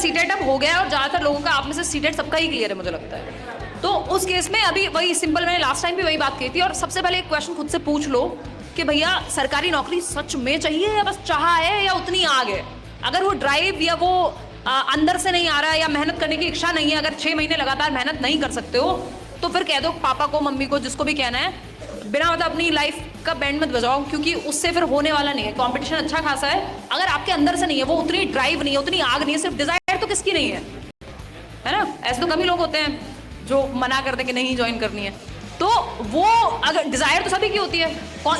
CTET अब हो गया है और ज़्यादातर लोगों का आप में से सीटेट सबका ही क्लियर है मुझे लगता है। तो उस केस में अभी वही सिंपल, मैंने लास्ट टाइम भी वही बात की थी। और सबसे पहले एक क्वेश्चन खुद से पूछ लो कि भैया सरकारी नौकरी सच में चाहिए या बस चाह है या उतनी आग है। अगर वो ड्राइव या वो अंदर से नहीं आ रहा है या मेहनत करने की इच्छा नहीं है, अगर 6 महीने लगातार मेहनत नहीं कर सकते हो तो फिर कह दो पापा को, मम्मी को, जिसको भी कहना है, बिना मतलब अपनी लाइफ का बैंड मत बजाओ, क्योंकि उससे फिर होने वाला नहीं है। कंपटीशन अच्छा खासा है, अगर आपके अंदर से नहीं है, वो उतनी ड्राइव नहीं है, उतनी आग नहीं है, सिर्फ डिजायर तो किसकी नहीं है ना। ऐसे तो कम ही लोग होते हैं जो मना करते कि नहीं ज्वाइन करनी है। तो वो अगर डिजायर तो सभी की होती है,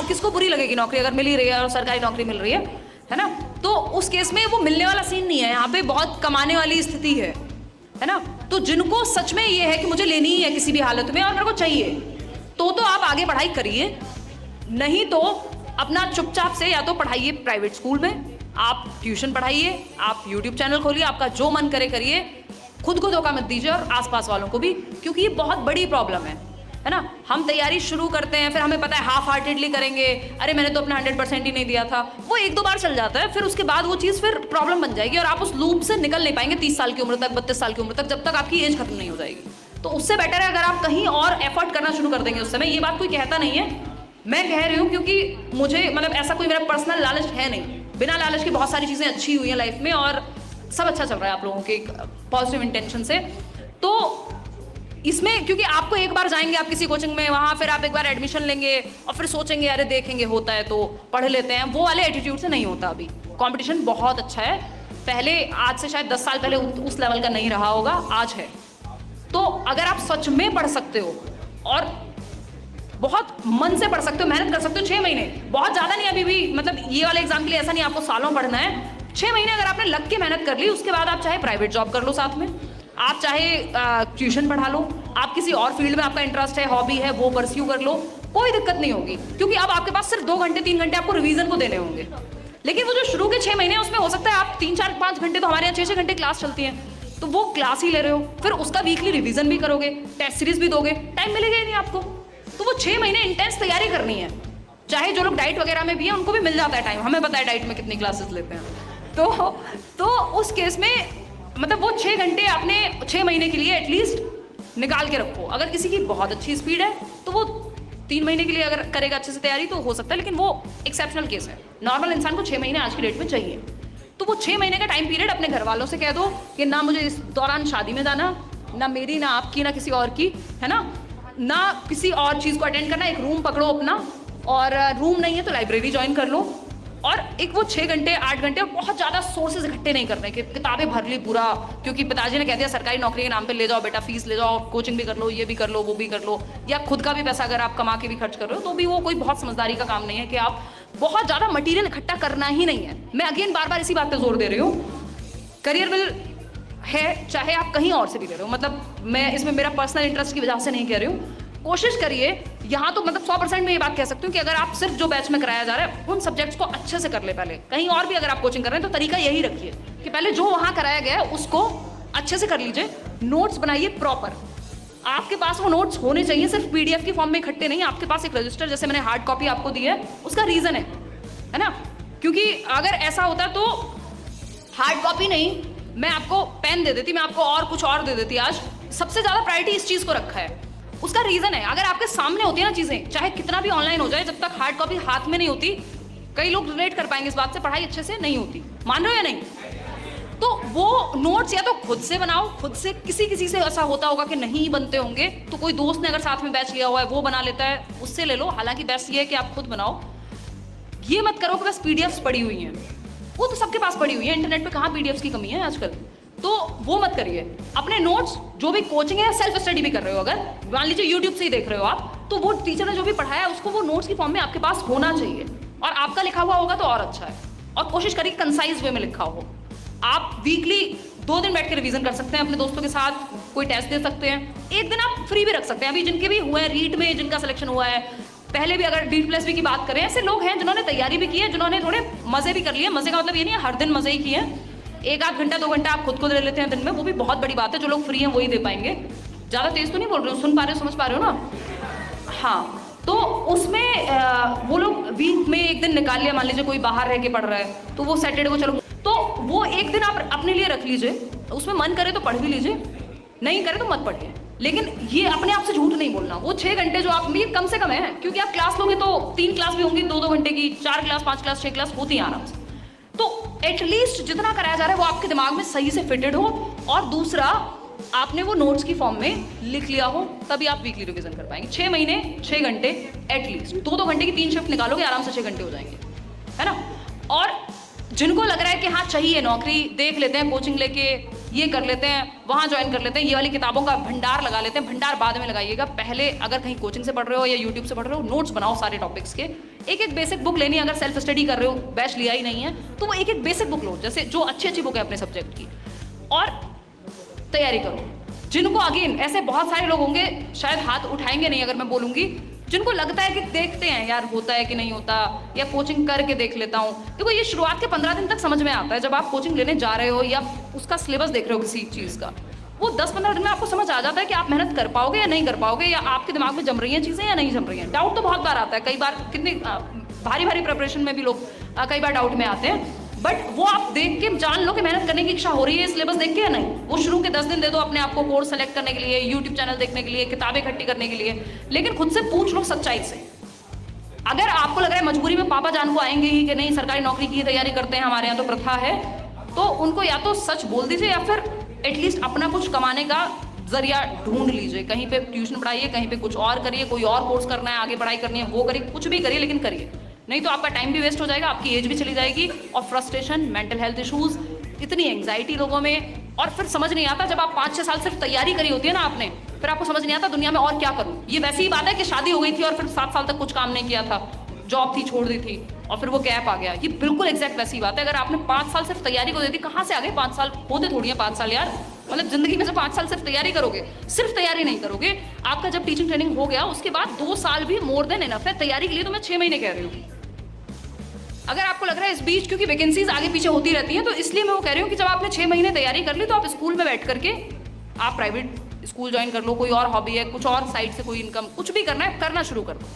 किसको बुरी लगेगी नौकरी अगर मिल ही रही है और सरकारी नौकरी मिल रही है ना। तो उस केस में वो मिलने वाला सीन नहीं है, यहाँ पे बहुत कमाने वाली स्थिति है ना। तो जिनको सच में ये है कि मुझे लेनी ही है किसी भी हालत में और मेरे को चाहिए, तो आप आगे पढ़ाई करिए, नहीं तो अपना चुपचाप से या तो पढ़ाइए प्राइवेट स्कूल में, आप ट्यूशन पढ़ाइए, आप यूट्यूब चैनल खोलिए, आपका जो मन करे करिए, खुद को धोखा मत दीजिए और आसपास वालों को भी, क्योंकि ये बहुत बड़ी प्रॉब्लम है ना। हम तैयारी शुरू करते हैं, फिर हमें पता है हाफ हार्टेडली करेंगे, अरे मैंने तो अपना 100% ही नहीं दिया था, वो 1-2 बार चल जाता है, फिर उसके बाद वो चीज़ फिर प्रॉब्लम बन जाएगी और आप उस लूप से निकल नहीं पाएंगे 30 साल की उम्र तक, 32 साल की उम्र तक, जब तक आपकी एज खत्म नहीं हो जाएगी। तो उससे बेटर है अगर आप कहीं और एफर्ट करना शुरू कर देंगे उस समय। ये बात कोई कहता नहीं है, मैं कह रही हूँ क्योंकि मुझे मतलब ऐसा कोई मेरा पर्सनल लालच है नहीं, बिना लालच के बहुत सारी चीज़ें अच्छी हुई हैं लाइफ में और सब अच्छा चल रहा है आप लोगों के पॉजिटिव इंटेंशन से। तो इसमें क्योंकि आपको एक बार जाएंगे आप किसी कोचिंग में, वहाँ फिर आप एक बार एडमिशन लेंगे और फिर सोचेंगे अरे देखेंगे होता है तो पढ़ लेते हैं, वो वाले एटीट्यूड से नहीं होता। अभी कंपटीशन बहुत अच्छा है, पहले आज से शायद 10 साल पहले उस लेवल का नहीं रहा होगा, आज है। तो अगर आप सच में पढ़ सकते हो और बहुत मन से पढ़ सकते हो, मेहनत कर सकते हो, 6 महीने बहुत ज़्यादा नहीं अभी भी, मतलब ये वाले एग्जाम के लिए ऐसा नहीं आपको सालों पढ़ना है, 6 महीने अगर आपने लग के मेहनत कर ली, उसके बाद आप चाहे प्राइवेट जॉब कर लो साथ में, आप चाहे ट्यूशन पढ़ा लो, आप किसी और फील्ड में आपका इंटरेस्ट है, हॉबी है, वो परस्यू कर लो, कोई दिक्कत नहीं होगी, क्योंकि अब आपके पास सिर्फ 2 घंटे 3 घंटे आपको रिवीजन को देने होंगे। लेकिन वो जो शुरू के 6 महीने उसमें हो सकता है आप 3-4-5 घंटे, तो हमारे यहाँ 6-6 घंटे क्लास चलती है, तो वो क्लास ही ले रहे हो, फिर उसका वीकली रिवीजन भी करोगे, टेस्ट सीरीज भी दोगे, टाइम मिलेगा ही नहीं आपको। तो वो 6 महीने इंटेंस तैयारी करनी है। चाहे जो लोग डाइट वगैरह में भी है उनको भी मिल जाता है टाइम, हमें पता है डाइट में कितनी क्लासेस लेते हैं। तो उस केस में मतलब वो 6 घंटे आपने 6 महीने के लिए एटलीस्ट निकाल के रखो। अगर किसी की बहुत अच्छी स्पीड है तो वो 3 महीने के लिए अगर करेगा अच्छे से तैयारी तो हो सकता है, लेकिन वो एक्सेप्शनल केस है। नॉर्मल इंसान को 6 महीने आज की डेट में चाहिए। तो वो 6 महीने का टाइम पीरियड अपने घर वालों से कह दो कि ना मुझे इस दौरान शादी में जाना, ना मेरी, ना आपकी, ना किसी और की, है ना किसी और चीज़ को अटेंड करना। एक रूम पकड़ो अपना, और रूम नहीं है तो लाइब्रेरी ज्वाइन कर लो, और एक वो 6 घंटे 8 घंटे, और बहुत ज़्यादा सोर्सेज इकट्ठे नहीं करने कि किताबें भर ली पूरा, क्योंकि पिताजी ने कह दिया सरकारी नौकरी के नाम पे ले जाओ बेटा, फीस ले जाओ, कोचिंग भी कर लो, ये भी कर लो, वो भी कर लो, या खुद का भी पैसा अगर आप कमा के भी खर्च कर रहे हो तो भी वो कोई बहुत समझदारी का काम नहीं है कि आप बहुत ज़्यादा मटीरियल इकट्ठा करना ही नहीं है। मैं अगेन बार बार इसी बात पर जोर दे रही हूँ, करियर बिल है चाहे आप कहीं और से भी ले रहे हो, मतलब मैं इसमें मेरा पर्सनल इंटरेस्ट की वजह से नहीं कह रही हूँ। कोशिश करिए, यहाँ तो मतलब 100% में ये बात कह सकती हूँ कि अगर आप सिर्फ जो बैच में कराया जा रहा है उन सब्जेक्ट्स को अच्छे से कर ले पहले। कहीं और भी अगर आप कोचिंग कर रहे हैं तो तरीका यही रखिए कि पहले जो वहाँ कराया गया है उसको अच्छे से कर लीजिए, नोट्स बनाइए प्रॉपर। आपके पास वो नोट्स होने चाहिए, सिर्फ PDF की फॉर्म में इकट्ठे नहीं, आपके पास एक रजिस्टर जैसे मैंने हार्ड कॉपी आपको दी है, उसका रीज़न है ना, क्योंकि अगर ऐसा होता तो हार्ड कॉपी नहीं, मैं आपको पेन दे देती, मैं आपको और कुछ और दे देती। आज सबसे ज़्यादा प्रायोरिटी इस चीज़ को रखा है, उसका रीज़न है अगर आपके सामने होती है ना चीज़ें, चाहे कितना भी ऑनलाइन हो जाए, जब तक हार्ड कॉपी हाथ में नहीं होती, कई लोग रिलेट कर पाएंगे इस बात से, पढ़ाई अच्छे से नहीं होती, मान रहे हो या नहीं। तो वो नोट्स या तो खुद से बनाओ, खुद से, किसी से ऐसा होता होगा कि नहीं बनते होंगे तो कोई दोस्त ने अगर साथ में बैच लिया हुआ है वो बना लेता है, उससे ले लो। हालांकि बेस्ट ये है कि आप खुद बनाओ, ये मत करो कि बस PDFs पड़ी हुई हैं, वो तो सबके पास पड़ी हुई है, इंटरनेट पे कहाँ PDFs की कमी है आजकल, तो वो मत करिए। अपने नोट्स जो भी कोचिंग है, सेल्फ स्टडी भी कर रहे हो, अगर मान लीजिए यूट्यूब से ही देख रहे हो आप, तो वो टीचर ने जो भी पढ़ाया है उसको वो नोट्स की फॉर्म में आपके पास होना चाहिए, और आपका लिखा हुआ होगा तो और अच्छा है। और कोशिश करिए कंसाइज वे में लिखा हो। आप वीकली 2 दिन बैठ के रिवीजन कर सकते हैं अपने दोस्तों के साथ, कोई टेस्ट दे सकते हैं, एक दिन आप फ्री भी रख सकते हैं। अभी जिनके भी हुए हैं रीट में, जिनका सिलेक्शन हुआ है, पहले भी अगर DPLSB की बात करें, ऐसे लोग हैं जिन्होंने तैयारी भी की है, जिन्होंने थोड़े मजे भी कर लिए। मजे का मतलब ये नहीं है हर दिन मजे ही किए हैं, 1-8 घंटा 2 घंटा आप खुद को दे लेते हैं दिन में, वो भी बहुत बड़ी बात है। जो लोग फ्री हैं वही दे पाएंगे। ज़्यादा तेज तो नहीं बोल रहे हो, सुन पा रहे हो, समझ पा रहे हो ना? हाँ, तो उसमें वो लोग वीक में एक दिन निकाल लिया, मान लीजिए कोई बाहर रह के पढ़ रहा है तो वो सैटरडे को चलो, तो तो वो एक दिन आप अपने लिए रख लीजिए, उसमें मन करे तो पढ़ भी लीजिए, नहीं करे तो मत पढ़िए, लेकिन ये अपने आप से झूठ नहीं बोलना। वो 6 घंटे जो आप, ये कम से कम है, क्योंकि आप क्लास लोगे तो 3 क्लास भी होंगी 2-2 घंटे की, 4 क्लास, 5 क्लास, 6 क्लास होती है आराम से। तो एटलीस्ट जितना कराया जा रहा है वो आपके दिमाग में सही से फिटेड हो, और दूसरा आपने वो नोट्स की फॉर्म में लिख लिया हो, तभी आप वीकली रिवीजन कर पाएंगे। 6 महीने 6 घंटे एटलीस्ट, 2-2 घंटे की 3 शिफ्ट निकालोगे, आराम से 6 घंटे हो जाएंगे, है ना। और जिनको लग रहा है कि हाँ चाहिए नौकरी, देख लेते हैं कोचिंग लेके, ये कर लेते हैं, वहाँ ज्वाइन कर लेते हैं, ये वाली किताबों का भंडार लगा लेते हैं। भंडार बाद में लगाइएगा, पहले अगर कहीं कोचिंग से पढ़ रहे हो या यूट्यूब से पढ़ रहे हो, नोट्स बनाओ सारे टॉपिक्स के। एक एक बेसिक बुक लेनी है, अगर सेल्फ स्टडी कर रहे हो, बैच लिया ही नहीं है तो वो एक एक बेसिक बुक लो, जैसे जो अच्छी अच्छी बुक है अपने सब्जेक्ट की, और तैयारी करो। जिनको अगेन ऐसे बहुत सारे लोग होंगे, शायद हाथ उठाएंगे नहीं अगर मैं बोलूँगी, जिनको लगता है कि देखते हैं यार होता है कि नहीं होता, या कोचिंग करके देख लेता हूँ। देखो ये शुरुआत के 15 दिन तक समझ में आता है, जब आप कोचिंग लेने जा रहे हो या उसका सिलेबस देख रहे हो किसी चीज़ का, वो 10-15 दिन में आपको समझ आ जाता है कि आप मेहनत कर पाओगे या नहीं कर पाओगे, या आपके दिमाग में जम रही हैं चीज़ें या नहीं जम रही हैं। डाउट तो बहुत बार आता है, कई बार कितनी भारी भारी प्रिपरेशन में भी लोग कई बार डाउट में आते हैं, बट वो आप देख के जान लो कि मेहनत करने की इच्छा हो रही है सिलेबस देख के या नहीं। वो शुरू के 10 दिन दे दो अपने आप को कोर्स सेलेक्ट करने के लिए, यूट्यूब चैनल देखने के लिए, किताबें इकट्ठी करने के लिए, लेकिन खुद से पूछ लो सच्चाई से। अगर आपको लग रहा है मजबूरी में पापा जान को आएंगे ही कि नहीं सरकारी नौकरी की तैयारी करते हैं, हमारे यहाँ तो प्रथा है, तो उनको या तो सच बोल दीजिए या फिर एटलीस्ट अपना कुछ कमाने का जरिया ढूंढ लीजिए। कहीं पे ट्यूशन पढ़ाइए, कहीं पे कुछ और करिए, कोई और कोर्स करना है, आगे पढ़ाई करनी है वो करिए, कुछ भी करिए लेकिन करिए, नहीं तो आपका टाइम भी वेस्ट हो जाएगा, आपकी एज भी चली जाएगी, और फ्रस्ट्रेशन, मेंटल हेल्थ इश्यूज, इतनी एंग्जाइटी लोगों में, और फिर समझ नहीं आता जब आप 5-6 साल सिर्फ तैयारी करी होती है ना आपने, फिर आपको समझ नहीं आता दुनिया में और क्या करूं। ये वैसी ही बात है कि शादी हो गई थी और फिर 7 साल तक कुछ काम नहीं किया था, जॉब थी छोड़ दी थी और फिर वो गैप आ गया। ये बिल्कुल एग्जैक्ट वैसी बात है। अगर आपने 5 साल सिर्फ तैयारी को दे दी, कहाँ से आ गए 5 साल, होते थोड़ी है 5 साल यार, मतलब जिंदगी में से 5 साल सिर्फ तैयारी करोगे, सिर्फ तैयारी नहीं करोगे। आपका जब टीचिंग ट्रेनिंग हो गया उसके बाद 2 साल भी मोर देन इनफ है। तैयारी के लिए तो मैं 6 महीने कह रही हूँ। अगर आपको लग रहा है इस बीच, क्योंकि वैकेंसीज आगे पीछे होती रहती हैं, तो इसलिए मैं वो कह रही हूँ कि जब आपने 6 महीने तैयारी कर ली तो आप स्कूल में बैठ करके आप प्राइवेट स्कूल ज्वाइन कर लो, कोई और हॉबी है, कुछ और साइड से कोई इनकम, कुछ भी करना है करना शुरू कर दो,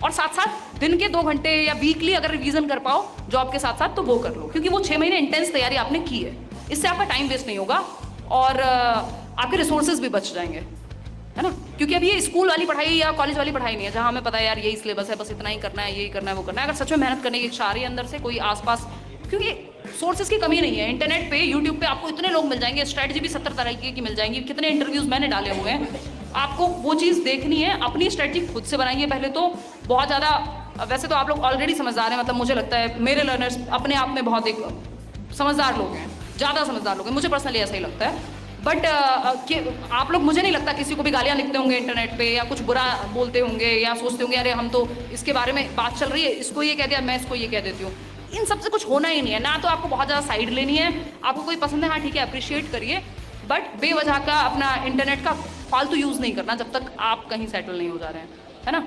और साथ साथ दिन के 2 घंटे या वीकली अगर रिवीजन कर पाओ जॉब के साथ साथ तो वो कर लो, क्योंकि वो 6 महीने इंटेंस तैयारी आपने की है। इससे आपका टाइम वेस्ट नहीं होगा और आपके रिसोर्सेज भी बच जाएंगे, है ना। क्योंकि अब ये स्कूल वाली पढ़ाई या कॉलेज वाली पढ़ाई नहीं है जहाँ हमें पता है यार यही सिलेबस है, बस इतना ही करना है, यही करना है, वो करना है। अगर सच में मेहनत करने की इच्छा आ रही है अंदर से, कोई आसपास, क्योंकि सोर्सेज की कमी नहीं है, इंटरनेट पे यूट्यूब पे आपको इतने लोग मिल जाएंगे, स्ट्रेटजी भी 70 तरीके की मिल जाएंगी, कितने इंटरव्यूज मैंने डाले हुए हैं। आपको वो चीज़ देखनी है, अपनी स्ट्रेटजी खुद से बनाइए पहले तो। बहुत ज़्यादा वैसे तो आप लोग ऑलरेडी समझदार हैं, मतलब मुझे लगता है मेरे लर्नर्स अपने आप में बहुत एक समझदार लोग हैं, ज़्यादा समझदार लोग हैं, मुझे पर्सनली ऐसा ही लगता है। बट आप लोग, मुझे नहीं लगता किसी को भी गालियाँ लिखते होंगे इंटरनेट पे या कुछ बुरा बोलते होंगे या सोचते होंगे अरे हम तो इसके बारे में बात चल रही है, इसको ये कह दिया, मैं इसको ये कह देती हूँ। इन सबसे कुछ होना ही नहीं है ना। तो आपको बहुत ज़्यादा साइड लेनी है, आपको कोई पसंद है हाँ ठीक है अप्रिशिएट करिए, बट बेवजह का अपना इंटरनेट का फालतू यूज़ नहीं करना जब तक आप कहीं सेटल नहीं हो जा रहे हैं, है ना।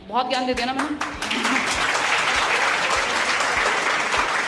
बहुत ज्ञान दे दिया ना मैंने।